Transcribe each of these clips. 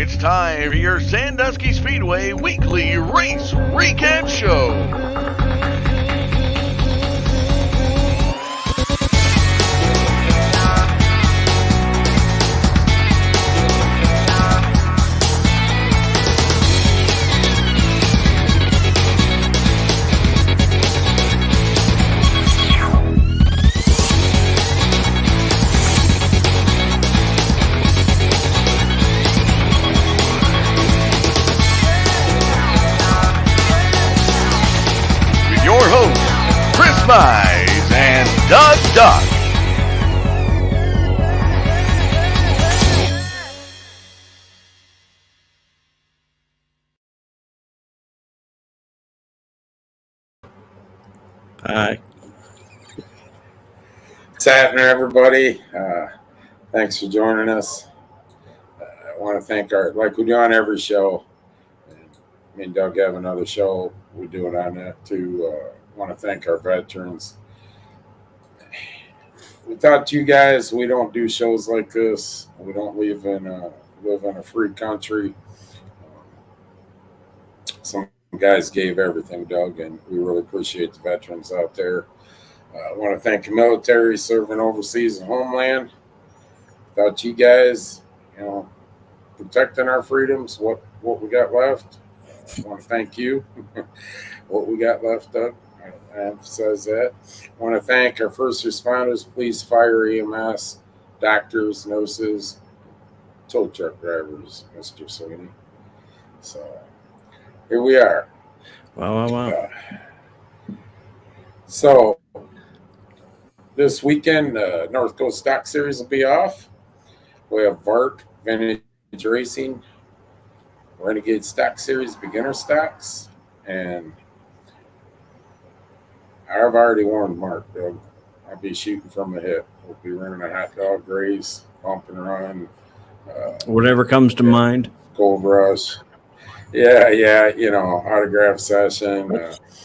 It's time for your Sandusky Speedway weekly race recap show. Your hosts, Chris Mize and Doug Duck. Hi. What's happening, everybody? Thanks for joining us. I want to thank like we do on every show. Me and Doug have another show. We do it on that too. Want to thank our veterans. Without you guys, we don't do shows like this. We don't live in a free country. Some guys gave everything, Doug, and we really appreciate the veterans out there. I want to thank the military serving overseas and homeland. Without you guys, protecting our freedoms, what we got left, I want to thank you. What we got left, Doug, I emphasize that. I want to thank our first responders, police, fire, EMS, doctors, nurses, tow truck drivers, Mr. Sweeney. So here we are. Wow. So this weekend, North Coast Stock Series will be off. We have VART, Vintage Racing, Renegades Stock Series, Beginner Stocks, and I've already warned Mark, Doug. I'll be shooting from the hip. We'll be running a hot dog race, bump and run. Whatever comes to mind. Gold Rush. Yeah, autograph session.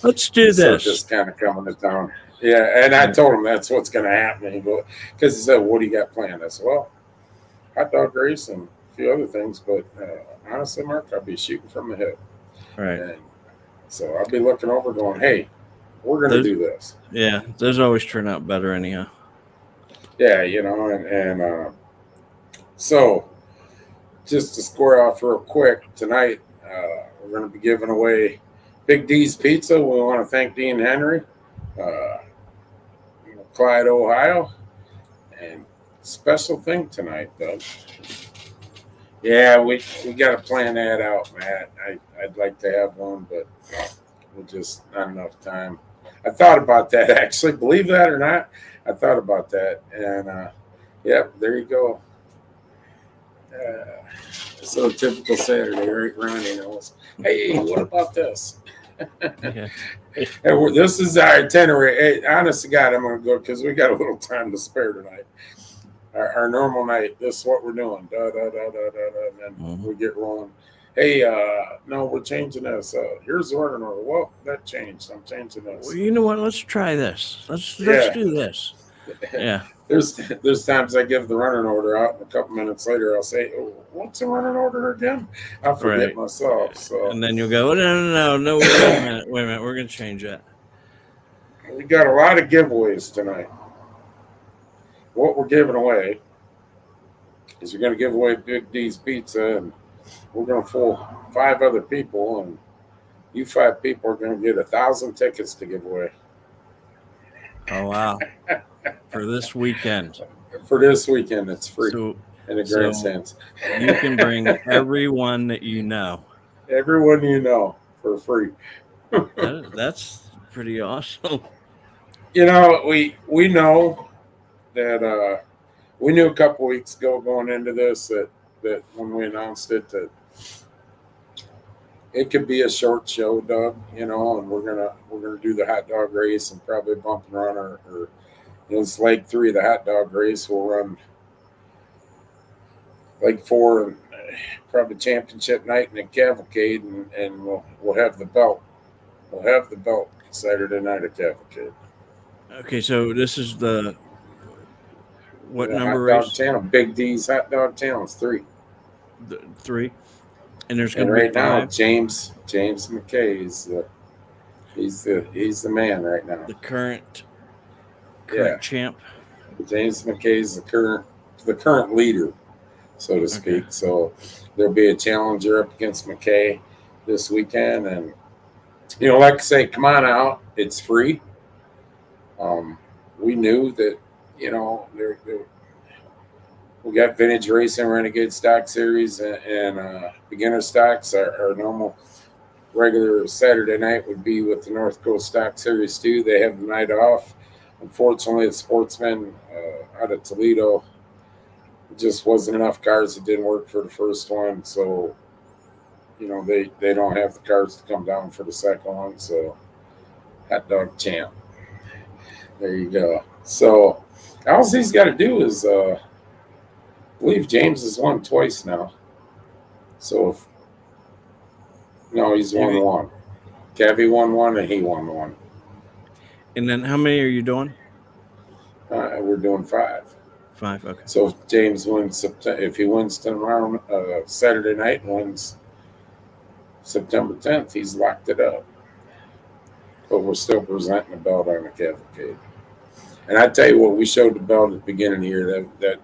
Let's do this. Just kind of coming to town. Yeah, and I told him that's what's going to happen. Because he said, what do you got planned? I said, well, hot dog race and a few other things. But honestly, Mark, I'll be shooting from the hip. Right. And so I'll be looking over going, hey, we're going to do this. Yeah, those always turn out better anyhow. Yeah, so just to square off real quick, tonight we're going to be giving away Big D's Pizza. We want to thank Dean Henry, Clyde, Ohio, and special thing tonight, Doug. Yeah, we got to plan that out, Matt. I'd like to have one, but we'll just not enough time. I thought about that, actually. Believe that or not, I thought about that. And, there you go. So typical Saturday, right? Ronnie knows. Hey, what about this? Okay. And this is our itinerary. Hey, honest to God, I'm going to go because we got a little time to spare tonight. Our normal night, this is what we're doing. And then we get rolling. Hey, no, we're changing this. Here's the running order. Well, that changed. I'm changing this. Well, you know what? Let's try this. Let's do this. Yeah. There's times I give the running order out, and a couple minutes later I'll say, oh, what's the running order again? I'll forget myself. So. And then you'll go, no, wait a minute. We're going to change that. We got a lot of giveaways tonight. What we're giving away is we're going to give away Big D's Pizza, and we're going to fool 5 other people, and you 5 people are going to get 1,000 tickets to give away. Oh, wow. For this weekend. For this weekend, it's free in the grandstands. You can bring everyone that you know. Everyone you know for free. That's pretty awesome. We know that we knew a couple weeks ago going into this that when we announced it that it could be a short show, Doug, and we're gonna do the hot dog race and probably bump and run or it's leg 3 of the hot dog race. We'll run leg 4 and probably championship night and a cavalcade, and we'll have the belt. We'll have the belt Saturday night at cavalcade. Okay, so this is what the number hot dog race? channel, Big D's Hot Dog Challenge 3. 3, and there's going And to be right now, 5. James McKay is he's the man right now. The current Yeah, champ. James McKay is the current leader, so to speak. Okay. So there'll be a challenger up against McKay this weekend, and like I say, come on out. It's free. We knew that we got vintage racing, Renegade stock series, and beginner stocks. Our normal regular Saturday night would be with the North Coast Stock Series too. They have the night off. Unfortunately, the Sportsman out of Toledo, just wasn't enough cars that didn't work for the first one, so they don't have the cars to come down for the second one. So hot dog champ. There you go. So all he's got to do is, I believe James has won twice now. So no, he's won one. Kevy won one, and he won one. And then how many are you doing? We're doing 5. 5. Okay. So if James wins, if he wins tomorrow, Saturday night, wins September 10th, he's locked it up. But we're still presenting the belt on the cavalcade. And I tell you what, we showed the belt at the beginning of the year. That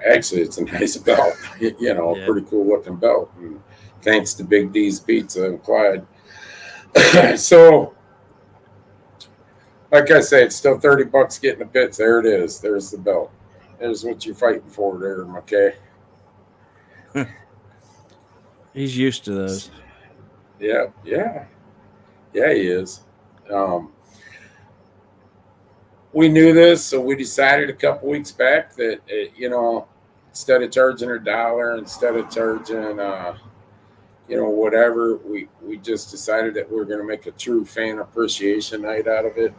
actually, it's a nice belt. A pretty cool looking belt. And thanks to Big D's Pizza and Clyde. So, like I say, it's still $30 getting the pits. There it is. There's the belt. There's what you're fighting for there, McKay. He's used to those. Yeah, he is. We knew this, so we decided a couple weeks back that instead of charging $1, instead of charging whatever, we just decided that we were going to make a true fan appreciation night out of it.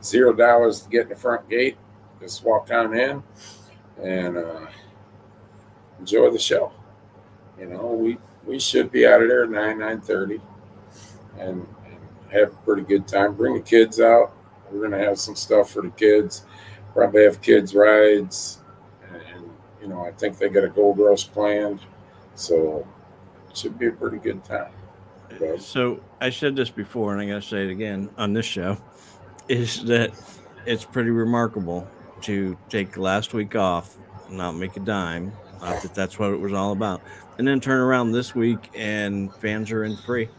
$0 to get in the front gate. Just walk on in and enjoy the show. We should be out of there at 9:30 and have a pretty good time. Bring the kids out. We're going to have some stuff for the kids. Probably have kids rides. And I think they got a Gold Rush planned. So it should be a pretty good time. So I said this before, and I got to say it again on this show, is that it's pretty remarkable to take last week off, not make a dime, not that that's what it was all about, and then turn around this week and fans are in free.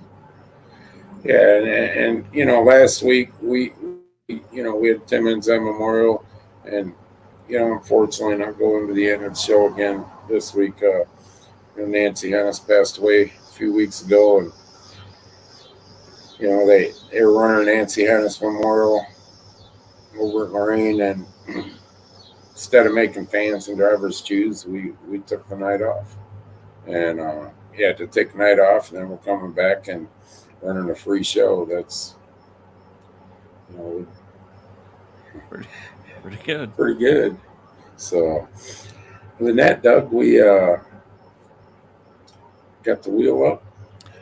Yeah, and last week we had Timmons on Memorial, and unfortunately not going to the end of the show again this week. Nancy Hennis passed away a few weeks ago, and they were running Nancy Hennis Memorial over at Marine, and instead of making fans and drivers choose, we took the night off, and to take the night off, and then we're coming back and running a free show. That's pretty good. Pretty good. So with that, Doug, we got the wheel up.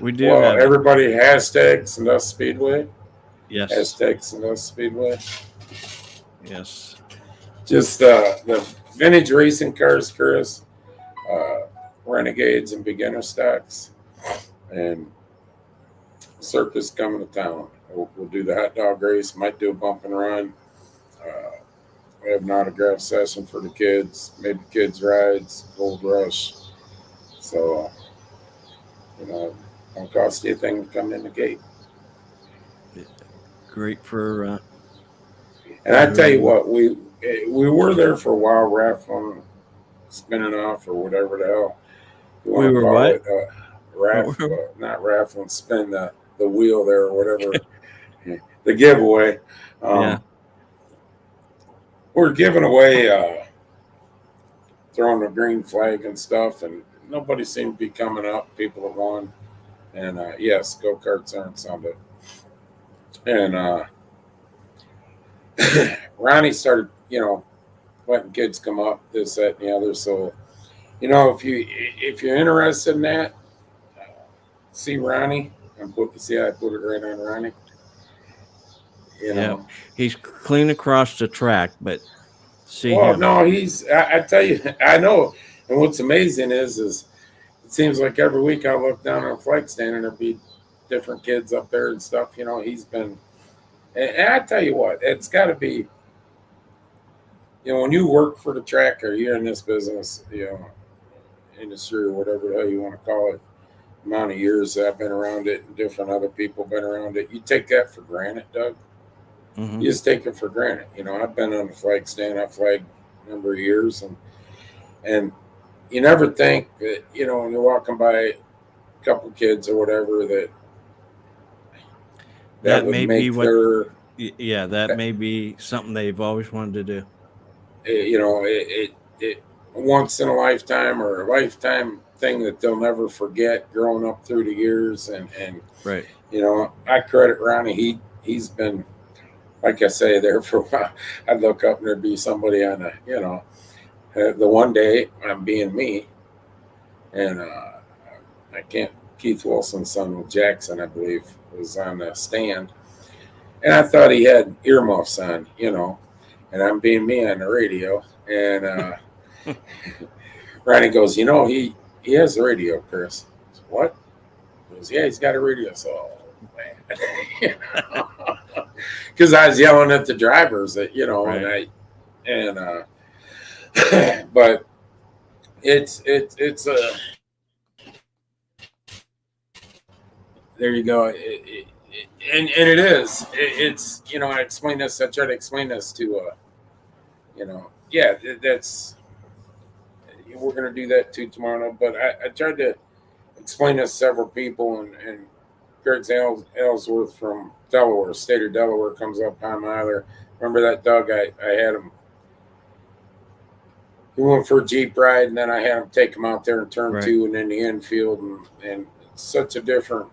We do. Well, everybody hashtag Sandusky Speedway. Yes. Hashtag Sandusky Speedway. Yes. Just the vintage racing cars, Chris. Renegades and beginner stocks, and circus coming to town. We'll do the hot dog race. Might do a bump and run. We have an autograph session for the kids. Maybe kids rides, Gold Rush. So don't cost you a thing to come in the gate. Great for. And I tell you what, we were there for a while, raffling, spinning off, or whatever the hell. We were what? Not raffling, spin the wheel there or whatever. The giveaway. We're giving away, throwing a green flag and stuff, and nobody seemed to be coming up. People that won, and yes, go-karts are on Sunday. And Ronnie started, letting kids come up, this, that, and the other. So, if you're interested in that, see Ronnie and see how I put it right on Ronnie. Yeah, he's clean across the track, but see him. No, I tell you, I know. And what's amazing is it seems like every week I look down on a flag stand and there'll be different kids up there and stuff. He's been, and I tell you what, it's got to be, when you work for the track or you're in this business, industry or whatever the hell you want to call it, amount of years that I've been around it and different other people been around it, you take that for granted, Doug. Mm-hmm. You just take it for granted. I've been on the flag stand, I flagged a number of years, and you never think that, when you're walking by a couple kids or whatever, that would may make be what, their, that may be something they've always wanted to do. It once in a lifetime or a lifetime thing that they'll never forget growing up through the years. And right. I credit Ronnie. He's been, like I say, there for a while. I'd look up and there'd be somebody on the one day I'm being me, and Keith Wilson's son Jackson, I believe, was on the stand, and I thought he had earmuffs on, and I'm being me on the radio, and Ronnie goes, he has the radio, Chris. I said, what? He goes, yeah, he's got a radio. So, man, because I was yelling at the drivers that, right. but it's there you go. And it is. It's I explain this. I try to explain this to that's we're gonna do that too tomorrow. But I tried to explain this to several people, and Greg Ellsworth from Delaware, state of Delaware, comes up on my other. Remember that Doug? I had him. He went for a Jeep ride, and then I had him take him out there in turn 2 and in the infield, and it's such a different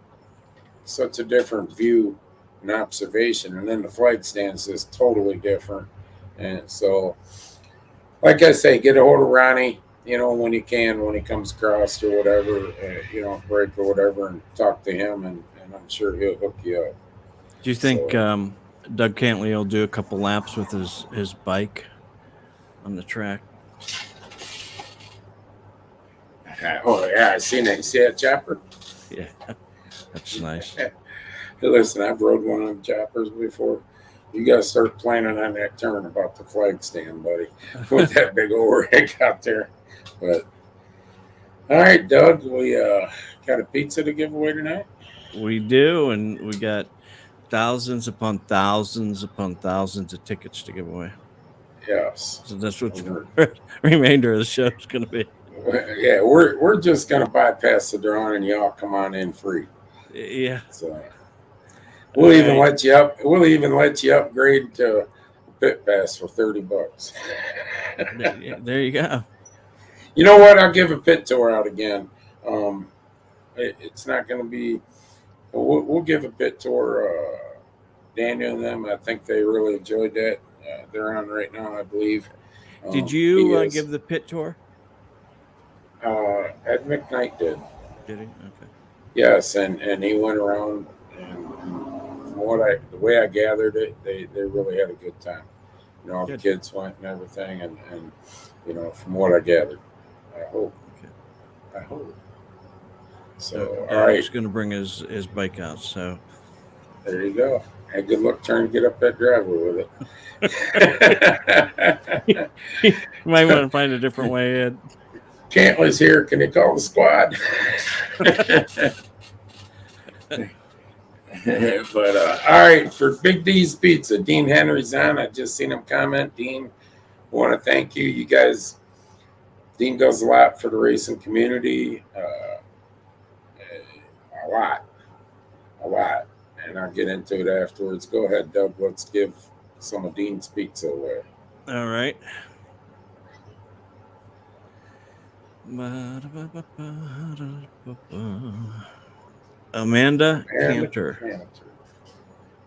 view and observation. And then the flag stands is totally different. And so, like I say, get a hold of Ronnie, when you can, when he comes across or whatever, break or whatever, and talk to him, and I'm sure he'll hook you up. Do you think Doug Cantley will do a couple laps with his bike on the track? Oh, yeah, I seen that. You see that chopper? Yeah, that's nice. Hey, listen, I've rode one of the choppers before. You got to start planning on that turn about the flag stand, buddy, with that big old rig out there. But, all right, Doug, we got a pizza to give away tonight? We do, and we got thousands upon thousands upon thousands of tickets to give away. Yes. So that's what the remainder of the show is going to be. Yeah, we're just going to bypass the drawing, and y'all come on in free. Yeah. So we'll even let you up. We'll even let you upgrade to a pit pass for $30. There you go. You know what? I'll give a pit tour out again. It's not going to be. We'll give a pit tour. Daniel and them, I think they really enjoyed that. They're on right now, I believe. Did you give the pit tour? Ed McKnight did. Did he? Okay. Yes, and he went around, and from the way I gathered it, they really had a good time. All the kids went and everything, and from what I gathered, I hope. Okay. I hope. So all right, he's going to bring his bike out. So there you go. Hey, good luck trying to get up that driveway with it. You might want to find a different way, Ed. Cantley's here. Can you call the squad? But all right, for Big D's Pizza, Dean Henry's on. I just seen him comment. Dean, I want to thank you. You guys, Dean does a lot for the racing community. A lot. And I'll get into it afterwards. Go ahead, Doug. Let's give some of Dean's pizza away. All right. Amanda Cantor.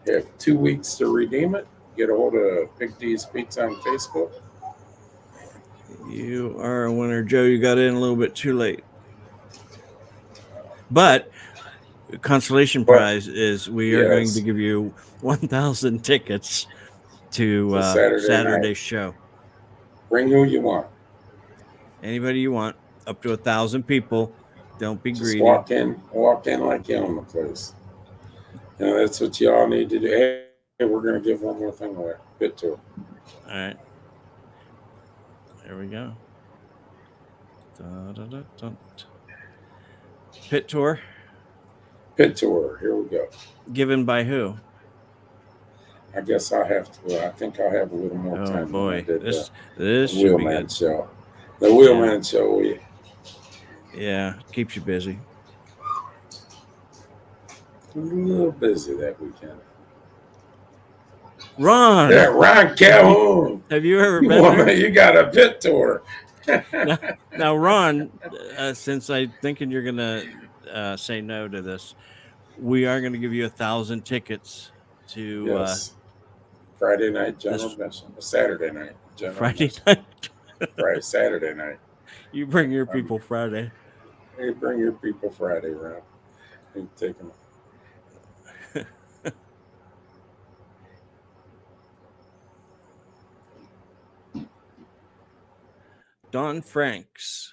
You have 2 weeks to redeem it. Get a hold of Big D's Pizza on Facebook. You are a winner, Joe. You got in a little bit too late. But the consolation prize is we are going to give you 1,000 tickets to Saturday's show. Bring who you want. Anybody you want. up to 1,000 people. Don't be Just greedy. walk in like you own the place. That's what you all need to do. Hey, we're going to give one more thing away. Pit tour. All right. There we go. Pit tour. Pit tour. Here we go. Given by who? I guess I'll have to. Well, I think I'll have a little more time. Oh boy, than I did this the should be Wheelman good. show. The Wheelman show. Yeah, keeps you busy. A little busy that weekend. Ron. Yeah, Ron Calhoun. Have you ever been there? You got a pit tour. Now, Ron, since I'm thinking you're gonna say no to this, we are going to give you 1,000 tickets to Yes. Friday night general admission. Saturday night general Friday admission. night. Saturday night. You bring your people Friday. Hey, bring your people Friday, Ron. You take them. Don Franks.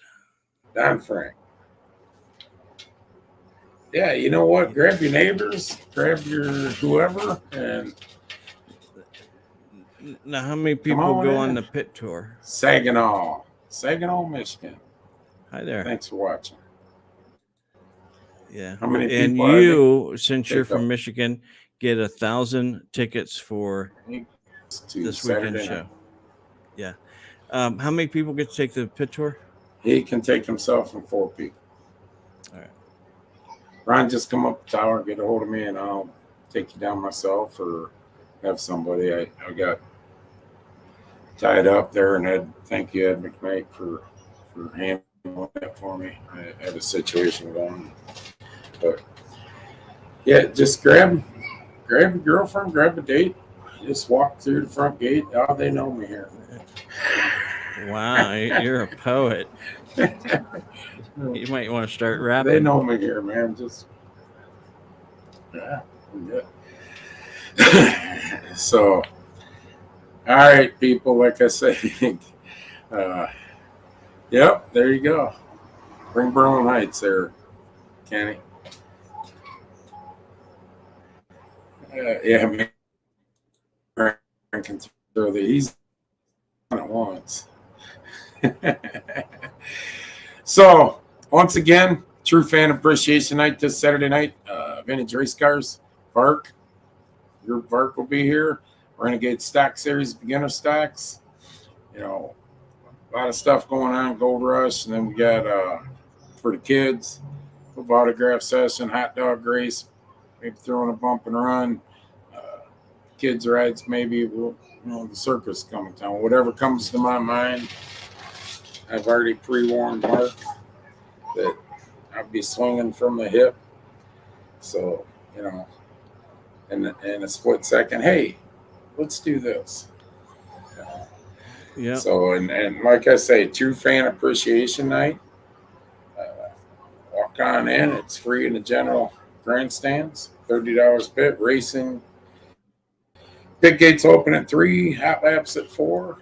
Don Frank. Yeah, you know what? Grab your neighbors, grab your whoever, and now how many people go on the pit tour? Saginaw, Michigan. Hi there. Thanks for watching. Yeah. How many and people you, since you're from Michigan, get 1,000 tickets for this weekend show. Yeah. How many people get to take the pit tour? He can take himself and 4 people. All right. Ron, just come up the tower, get a hold of me, and I'll take you down myself or have somebody. I got tied up there, and thank you, Ed McKnight, for handling that for me. I had a situation going. But, yeah, just grab a girlfriend, grab a date. Just walk through the front gate. Oh, they know me here. Wow, you're a poet. You might want to start rapping. They know me here, man. Just so, all right, people. Like I say, yep. There you go. Bring Berlin Heights there, Kenny. Yeah, man. Can throw the easy on it once. So, once again, True Fan Appreciation Night this Saturday night. Vintage Race Cars, Vark. Your Vark will be here. Renegade Stock Series, Beginner Stocks. You know, a lot of stuff going on, Gold Rush. And then we got, for the kids, autograph session, hot dog race, maybe throwing a bump and run. Kids rides, maybe, the circus coming down. Whatever comes to my mind. I've already pre-warned Mark that I'll be swinging from the hip. So, in a split second, hey, let's do this. Yeah. So, and like I say, True Fan Appreciation Night. Walk on in. It's free in the general grandstands. $30 pit. Racing. Pit gates open at 3. Hot laps at 4.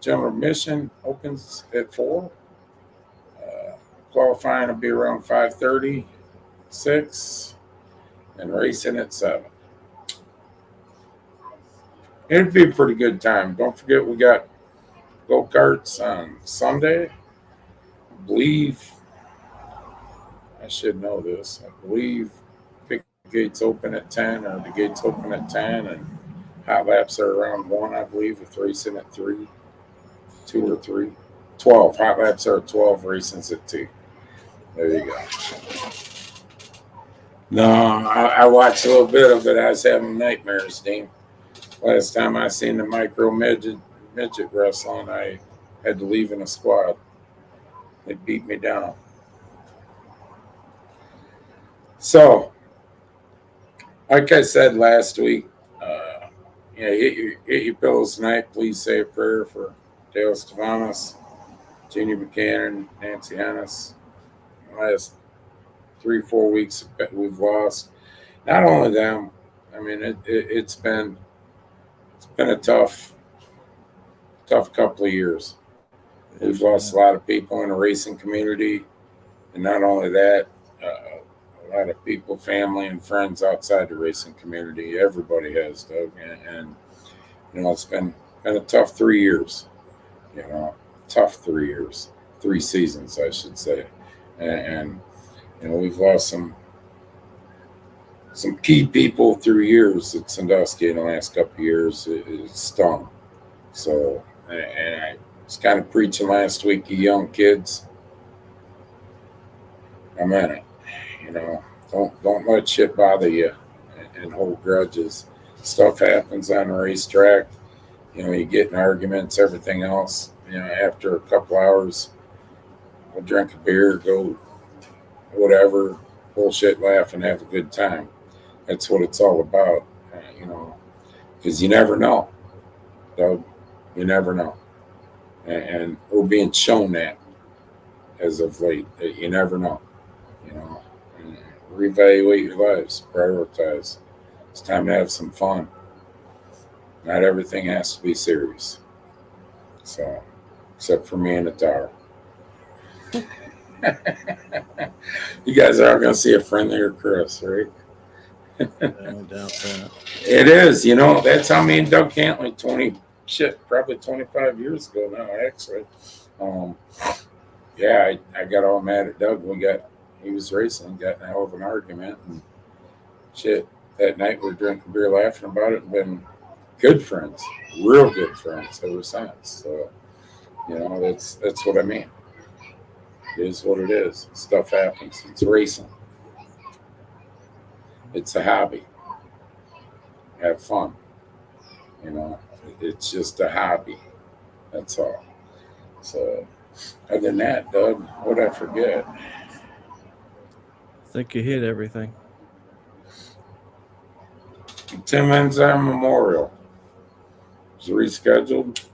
General admission opens at 4. Qualifying will be around 5:30, 6, and racing at 7. It'd be a pretty good time. Don't forget we got go-karts on Sunday. I believe, I should know this, I believe pit gates open at 10, or the gates open at 10, and hot laps are around 1, I believe, with racing at 3. 2 or 3. 12. Hot laps are at 12, racing's at 2. There you go. No, I watched a little bit of it. I was having nightmares, Dean. Last time I seen the micro midget wrestling, I had to leave in a squad. It beat me down. So, like I said last week, hit your pillows tonight. Please say a prayer for Dale Stavanos, Jeannie Buchanan, Nancy Hannes. Last 3-4 weeks we've lost. Not only them, I mean it's been a tough couple of years. We've lost a lot of people in the racing community, and not only that, a lot of people, family, and friends outside the racing community. Everybody has, Doug, and it's been a tough 3 years. Tough 3 years, 3 seasons, I should say, and we've lost some key people through years at Sandusky in the last couple of years. It stung. So, and I was kind of preaching last week to young kids. I'm in it. Don't let shit bother you and hold grudges. Stuff happens on the racetrack. You get in arguments, everything else. After a couple hours, we'll drink a beer, go whatever, bullshit, laugh, and have a good time. That's what it's all about, because you never know, Doug. You never know. And we're being shown that as of late. That you never know. And reevaluate your lives, prioritize. It's time to have some fun. Not everything has to be serious. So, except for me and the tower. You guys are going to see a friendlier Chris, right? I don't doubt that. It is. That's how me and Doug Cantley, probably 25 years ago now, actually. Yeah, I got all mad at Doug. He was racing, got in a hell of an argument, and shit. That night we were drinking beer, laughing about it, and been good friends, real good friends ever since. So, that's what I mean. It is what it is. Stuff happens. It's racing. It's a hobby. Have fun. It's just a hobby. That's all. So, other than that, Doug, what'd I forget? I think you hit everything. Tim Enzyme Memorial is rescheduled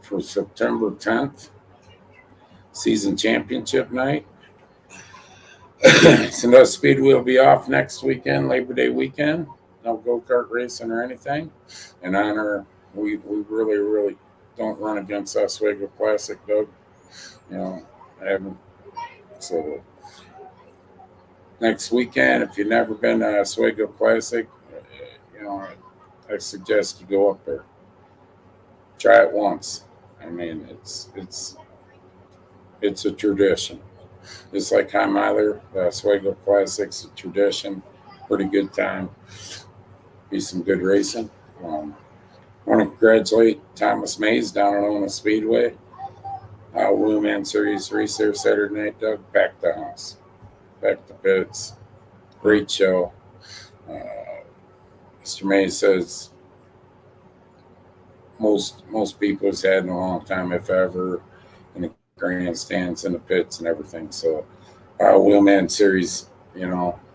for September 10th, season championship night. Sandusky Speedway will be off next weekend, Labor Day weekend. No go-kart racing or anything. In honor, we really, really don't run against Oswego Classic, Doug. I haven't. So next weekend, if you've never been to Oswego Classic, I suggest you go up there. Try it once. I mean, it's a tradition. Just like High Miler, the Oswego Classic's a tradition. Pretty good time. Be some good racing. I want to congratulate Thomas Mays down at Ona Speedway. Wheelman Series race there Saturday night, Doug. Packed the house. Packed the pits. Great show. Mr. Mays says most people has had in a long time, if ever, in the grandstands and the pits and everything. So Wheelman Series,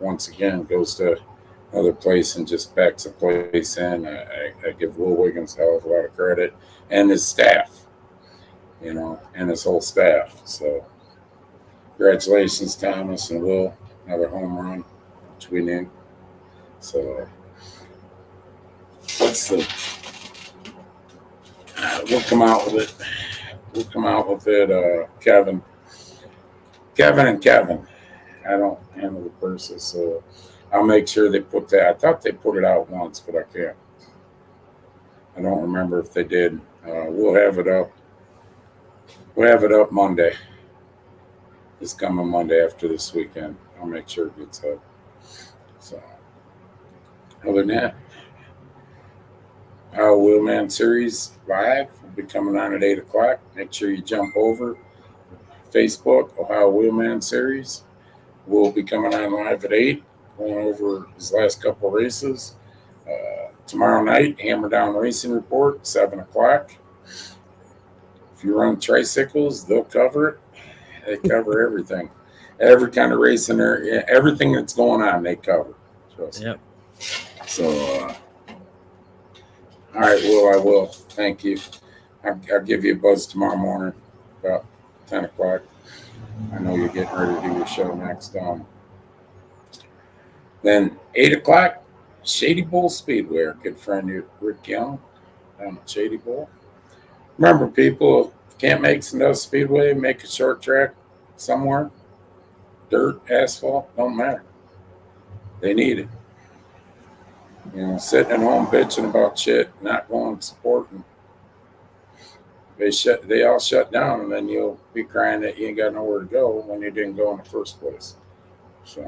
once again goes to another place and just packs a place in. I give Will Wiggins a hell of a lot of credit, and his staff, and his whole staff. So congratulations, Thomas and Will. Another home run, which we need. So we'll come out with it. We'll come out with it, Kevin and Kevin. I don't handle the purses, so I'll make sure they put that. I thought they put it out once, but I can't. I don't remember if they did. We'll have it up. We'll have it up Monday. This coming Monday after this weekend. I'll make sure it gets up. So, other than that, Wheelman Series Live will be coming on at 8 o'clock. Make sure you jump over Facebook, Ohio Wheelman Series. We'll be coming on live at 8, going over his last couple of races. Tomorrow night, Hammer Down Racing Report, 7 o'clock. If you run tricycles, they'll cover it. They cover everything. Every kind of racing there, everything that's going on, they cover. Trust me. So, all right, Will, I will. Thank you. I'll give you a buzz tomorrow morning about 10 o'clock. I know you're getting ready to do your show next. Then 8 o'clock, Shady Bull Speedway. Our good friend Rick Young down at Shady Bull. Remember, people, Can't make Sandusky Speedway, make a short track somewhere. Dirt, asphalt, don't matter. They need it. Sitting at home bitching about shit, not going to support them. They all shut down, and then you'll be crying that you ain't got nowhere to go when you didn't go in the first place. So,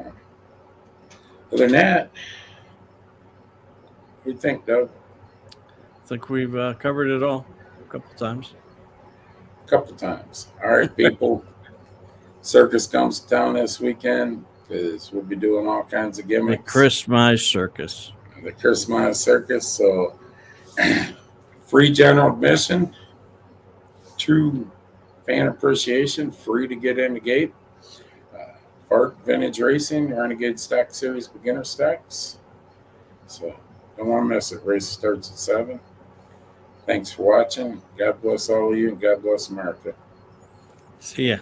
other than that, what do you think, Doug? I think we've covered it all a couple times. All right, people. Circus comes to town this weekend because we'll be doing all kinds of gimmicks. The Christmas Circus. The Christmas Circus. So, free general admission. True fan appreciation. Free to get in the gate. Park Vintage Racing, Renegade Stock Series Beginner Stocks. So, don't want to miss it. Race starts at 7. Thanks for watching. God bless all of you, and God bless America. See ya.